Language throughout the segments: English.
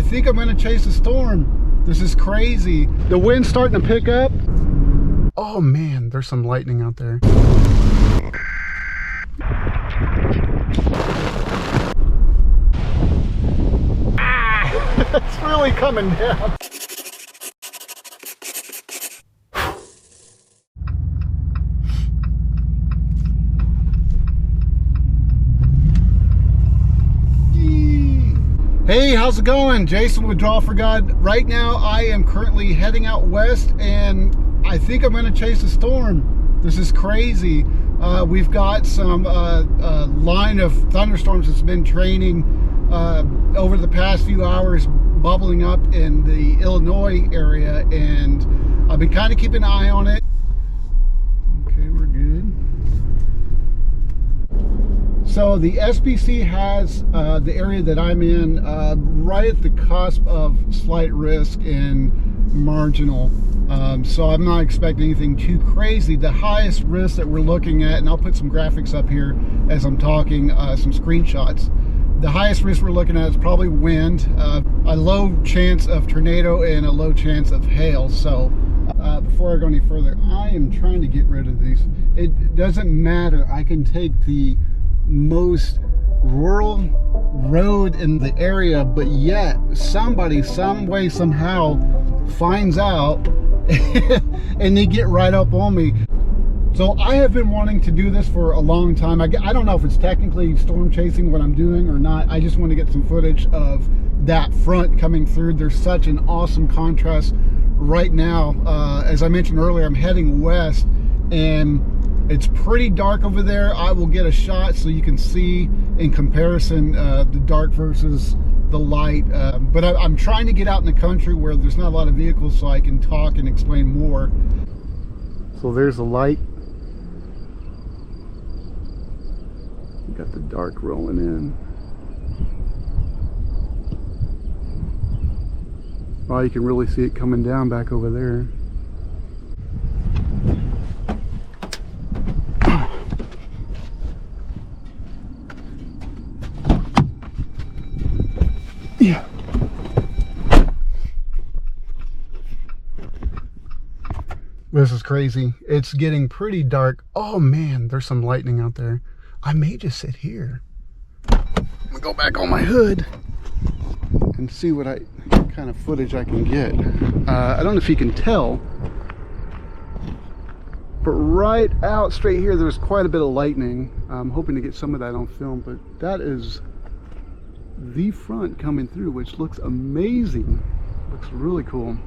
think I'm gonna chase a storm. This is crazy. The wind's starting to pick up. Oh man, there's some lightning out there. It's really coming down. Hey, how's it going? Jason with Draw for God. Right now, I am currently heading out west, and I think I'm going to chase a storm. This is crazy. We've got some line of thunderstorms that's been training over the past few hours, bubbling up in the Illinois area, and I've been kind of keeping an eye on it. Okay, we're good. So the SPC has the area that I'm in right at the cusp of slight risk and marginal. So I'm not expecting anything too crazy. The highest risk that we're looking at, and I'll put some graphics up here as I'm talking, some screenshots. The highest risk we're looking at is probably wind, a low chance of tornado, and a low chance of hail. So before I go any further, I am trying to get rid of these. It doesn't matter. I can take the most rural road in the area, but yet somebody, some way, somehow finds out and they get right up on me. So I have been wanting to do this for a long time. I don't know if it's technically storm chasing what I'm doing or not. I just want to get some footage of that front coming through. There's such an awesome contrast right now. As I mentioned earlier, I'm heading west and it's pretty dark over there. I will get a shot so you can see in comparison the dark versus the light. But I'm trying to get out in the country where there's not a lot of vehicles so I can talk and explain more. So there's the light. You got the dark rolling in. Oh, you can really see it coming down back over there. Yeah. This is crazy. It's getting pretty dark. Oh man, there's some lightning out there. I may just sit here. I'm gonna go back on my hood and see what kind of footage I can get. I don't know if you can tell, but right out straight here, there's quite a bit of lightning. I'm hoping to get some of that on film, but that is the front coming through, which looks amazing. Looks really cool.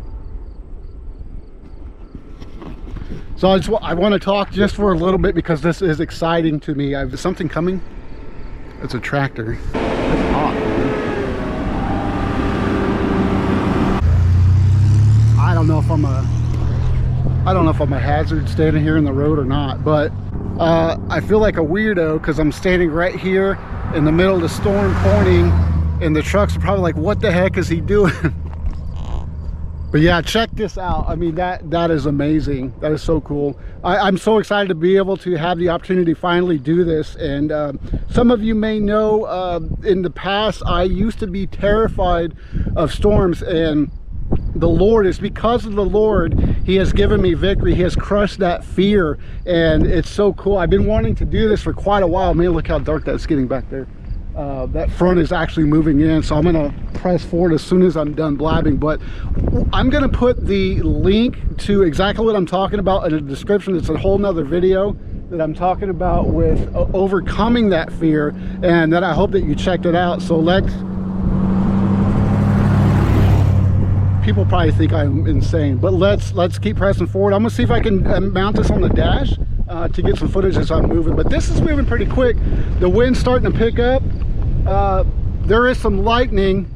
So I want to talk just for a little bit because this is exciting to me. I have something coming. It's a tractor. It's hot, man. I don't know if I'm a hazard standing here in the road or not, but I feel like a weirdo because I'm standing right here in the middle of the storm pointing, and the trucks are probably like, what the heck is he doing? But yeah, check this out. I mean, that is amazing. That is so cool. I'm so excited to be able to have the opportunity to finally do this. And some of you may know, in the past, I used to be terrified of storms, and the Lord, is because of the Lord, he has given me victory. He has crushed that fear, and it's so cool. I've been wanting to do this for quite a while. Man, look how dark that's getting back there. That front is actually moving in, so I'm gonna press forward as soon as I'm done blabbing. But I'm gonna put the link to exactly what I'm talking about in the description. It's a whole nother video that I'm talking about with overcoming that fear, and that I hope that you checked it out. So people probably think I'm insane, but let's keep pressing forward. I'm gonna see if I can mount this on the dash to get some footage as I'm moving. But this is moving pretty quick. The wind's starting to pick up. There is some lightning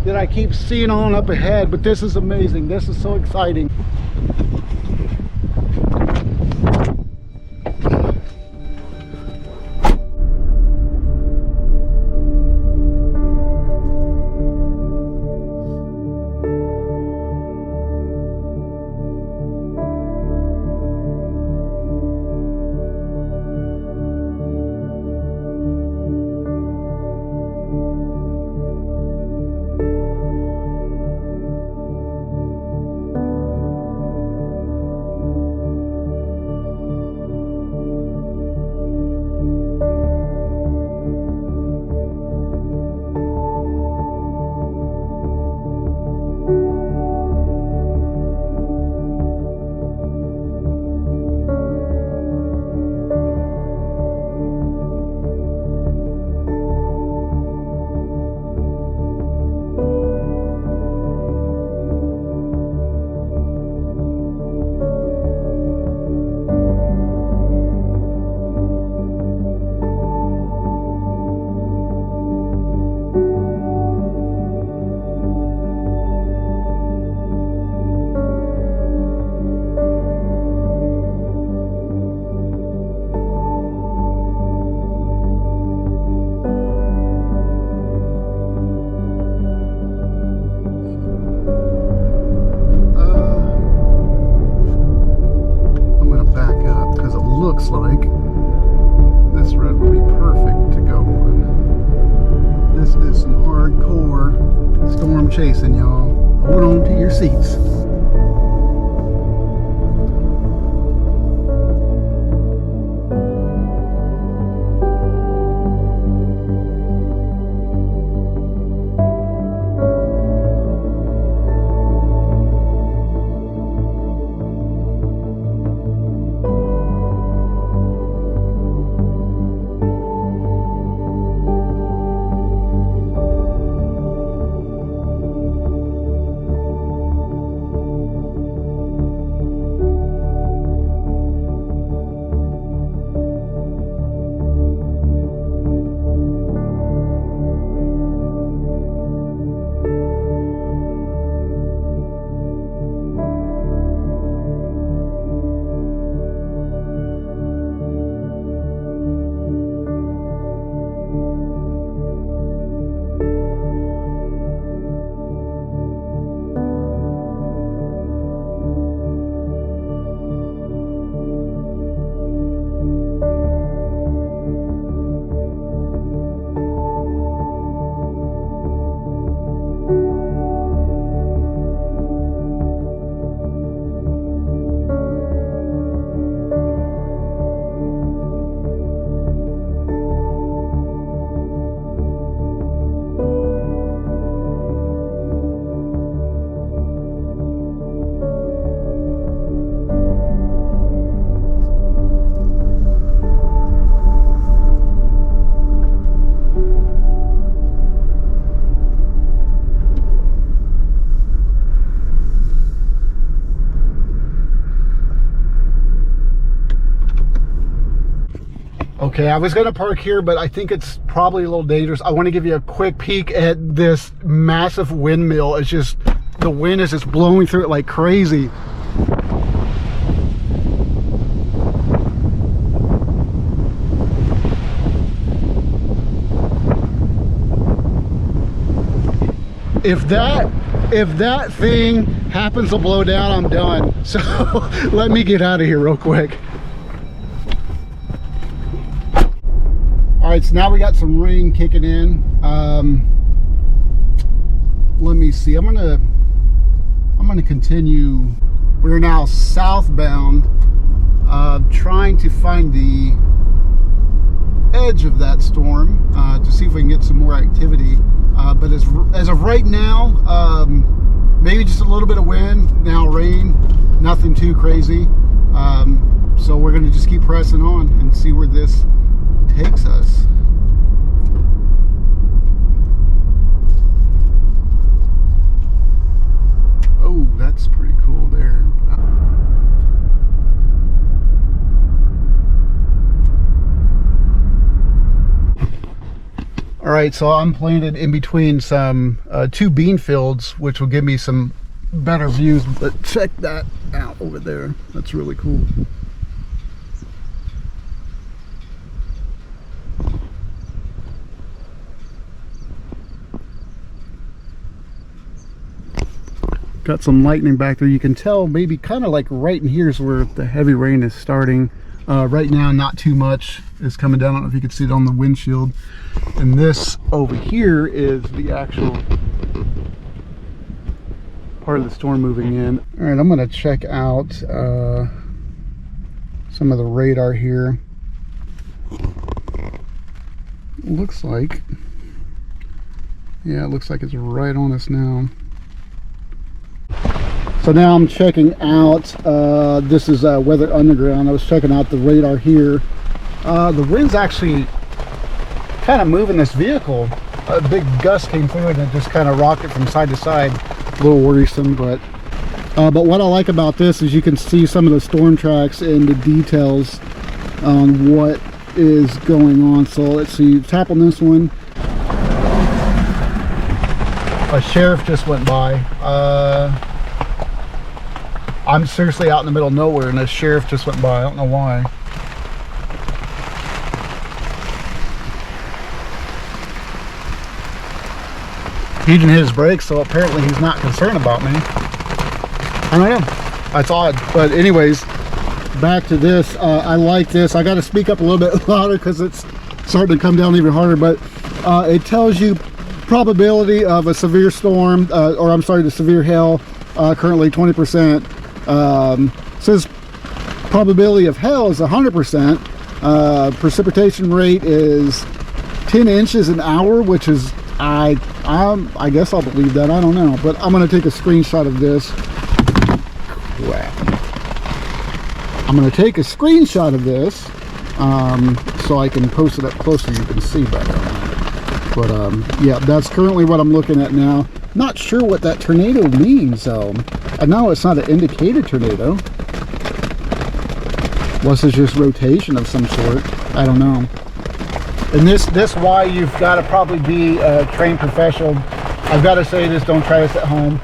that I keep seeing on up ahead, but this is amazing. This is so exciting. looks like. This road would be perfect to go on. This is some hardcore storm chasing, y'all. Hold on to your seats. Okay, I was gonna park here, but I think it's probably a little dangerous. I want to give you a quick peek at this massive windmill. It's just, the wind is just blowing through it like crazy. If that thing happens to blow down, I'm done. So let me get out of here real quick. All right, so now we got some rain kicking in. Let me see. I'm gonna continue. We're now southbound, trying to find the edge of that storm to see if we can get some more activity. But as of right now, maybe just a little bit of wind, now rain, nothing too crazy. So we're gonna just keep pressing on and see where this takes us. Oh, that's pretty cool there. All right, so I'm planted in between some two bean fields, which will give me some better views. But check that out over there. That's really cool. Got some lightning back there. You can tell maybe kind of like right in here is where the heavy rain is starting. Right now, not too much is coming down. I don't know if you can see it on the windshield. And this over here is the actual part of the storm moving in. All right, I'm gonna check out some of the radar here. Looks like, yeah, it looks like it's right on us now. So now I'm checking out, this is Weather Underground. I was checking out the radar here. The wind's actually kind of moving this vehicle. A big gust came through and it just kind of rocked it from side to side. A little worrisome, but what I like about this is you can see some of the storm tracks and the details on what is going on. So let's see, tap on this one. A sheriff just went by. I'm seriously out in the middle of nowhere and a sheriff just went by. I don't know why. He didn't hit his brakes, so apparently he's not concerned about me. I don't know. That's odd. But anyways, back to this. I like this. I got to speak up a little bit louder because it's starting to come down even harder, but it tells you probability of a severe storm, or I'm sorry, the severe hail, currently 20%. Says probability of hail is 100%. Precipitation rate is 10 inches an hour, which is, I guess I'll believe that. I don't know, but I'm going to take a screenshot of this. Crap. I'm going to take a screenshot of this so I can post it up closer. You can see better. But yeah, that's currently what I'm looking at now. Not sure what that tornado means though. I know it's not an indicated tornado. Unless it's just rotation of some sort. I don't know. And this why you've got to probably be a trained professional. I've got to say this, don't try this at home.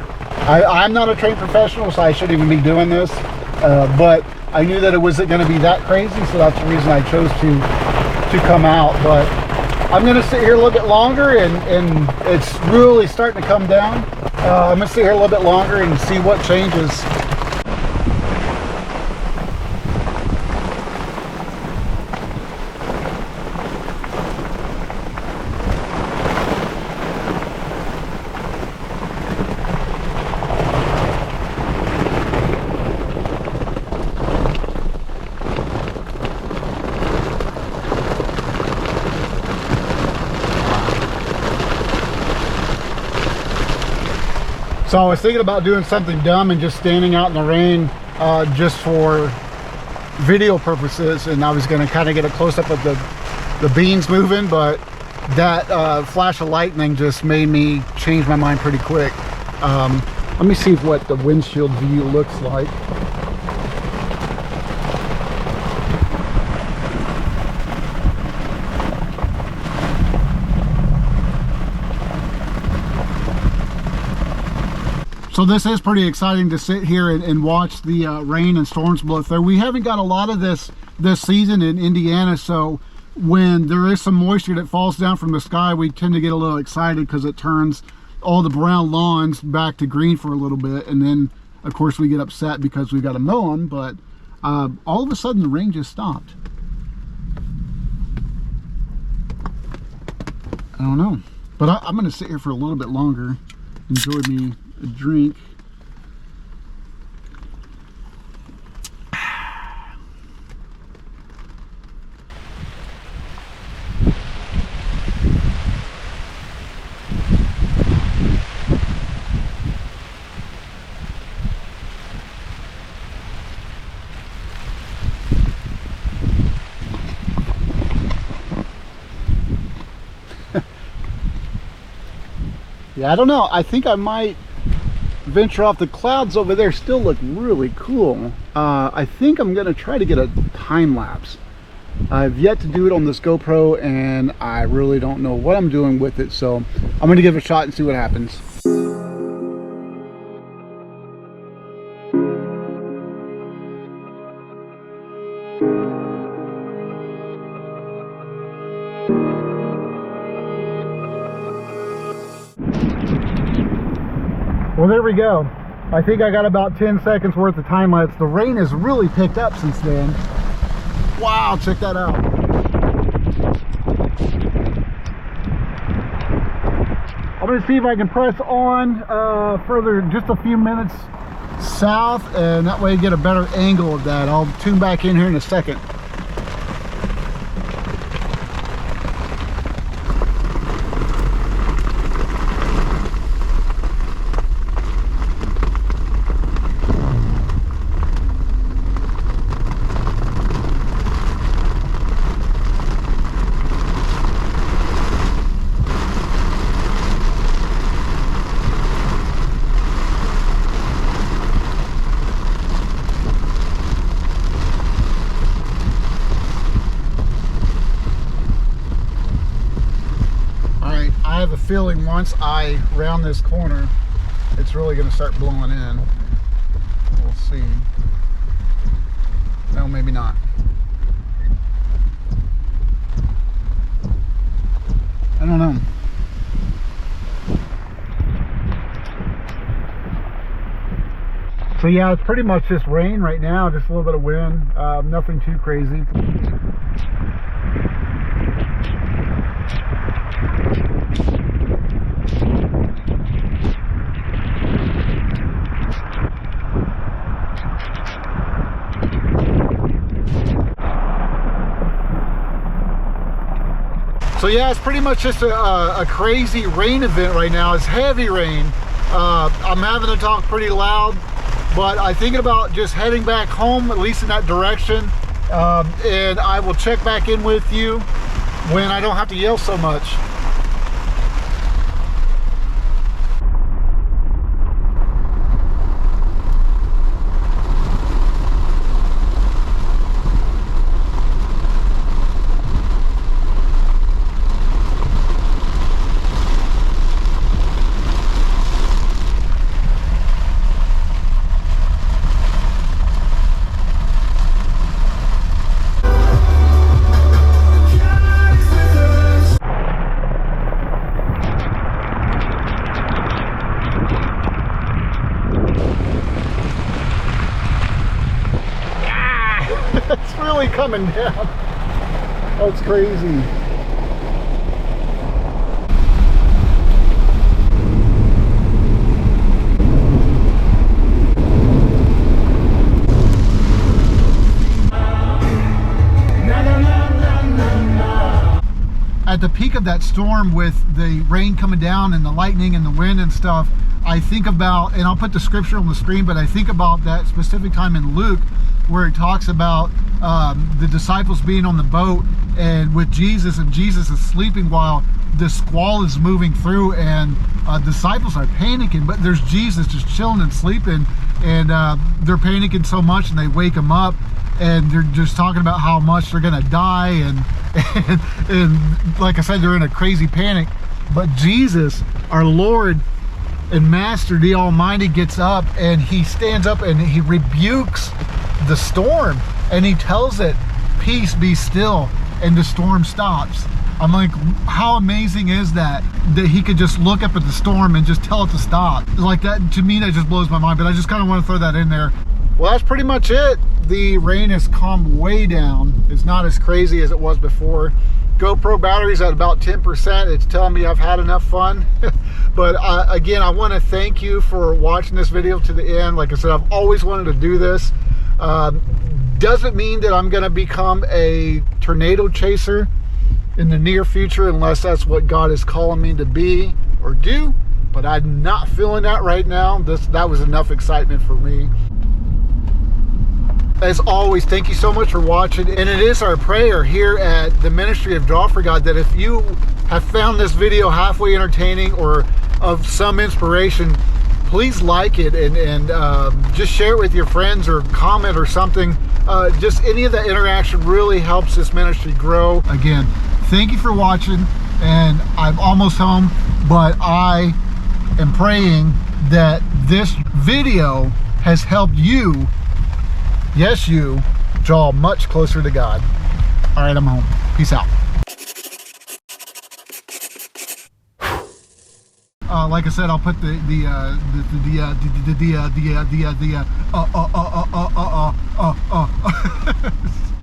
I'm not a trained professional, so I shouldn't even be doing this. But I knew that it wasn't going to be that crazy, so that's the reason I chose to come out. But I'm going to sit here a little bit longer, and it's really starting to come down. I'm going to sit here a little bit longer and see what changes. So I was thinking about doing something dumb and just standing out in the rain just for video purposes, and I was going to kind of get a close-up of the beans moving, but that flash of lightning just made me change my mind pretty quick. Let me see what the windshield view looks like. So this is pretty exciting to sit here and watch the rain and storms blow through. We haven't got a lot of this season in Indiana, so when there is some moisture that falls down from the sky, we tend to get a little excited because it turns all the brown lawns back to green for a little bit, and then of course we get upset because we've got to mow them. But all of a sudden the rain just stopped. I don't know, but I'm going to sit here for a little bit longer, enjoy me a drink. Yeah, I don't know. I think I might venture off. The clouds over there still look really cool. I think I'm gonna try to get a time lapse. I've yet to do it on this GoPro, and I really don't know what I'm doing with it, so I'm gonna give it a shot and see what happens. Well, there we go. I think I got about 10 seconds worth of time lapse. The rain has really picked up since then. Wow, check that out. I'm gonna see if I can press on further just a few minutes south, and that way get a better angle of that. I'll tune back in here in a second. I have a feeling once I round this corner, it's really going to start blowing in. We'll see. No, maybe not. I don't know. So yeah, it's pretty much just rain right now, just a little bit of wind, nothing too crazy. So yeah, it's pretty much just a crazy rain event right now. It's heavy rain. I'm having to talk pretty loud, but I'm thinking about just heading back home, at least in that direction. And I will check back in with you when I don't have to yell so much. It's really coming down. That's crazy. At the peak of that storm, with the rain coming down and the lightning and the wind and stuff, I think about, and I'll put the scripture on the screen, but I think about that specific time in Luke where it talks about the disciples being on the boat and with Jesus, and Jesus is sleeping while the squall is moving through, and disciples are panicking, but there's Jesus just chilling and sleeping, and they're panicking so much, and they wake him up, and they're just talking about how much they're gonna die, and like I said, they're in a crazy panic. But Jesus, our Lord and Master, the Almighty, gets up and he stands up and he rebukes the storm, and he tells it, peace, be still, and the storm stops. I'm like, how amazing is that he could just look up at the storm and just tell it to stop? Like, that, to me, that just blows my mind, but I just kind of want to throw that in there. Well, that's pretty much it. The rain has calmed way down. It's not as crazy as it was before. GoPro battery's at about 10%. It's telling me I've had enough fun. But again, I want to thank you for watching this video to the end. Like I said, I've always wanted to do this. Doesn't mean that I'm going to become a tornado chaser in the near future, unless that's what God is calling me to be or do. But I'm not feeling that right now. That was enough excitement for me. As always, thank you so much for watching, and it is our prayer here at the Ministry of Draw for God that if you have found this video halfway entertaining or of some inspiration, please like it and just share it with your friends or comment or something. Just any of that interaction really helps this ministry grow. Again, thank you for watching, and I'm almost home, but I am praying that this video has helped you, yes, you, draw much closer to God. All right, I'm home. Peace out. Like I said, I'll put the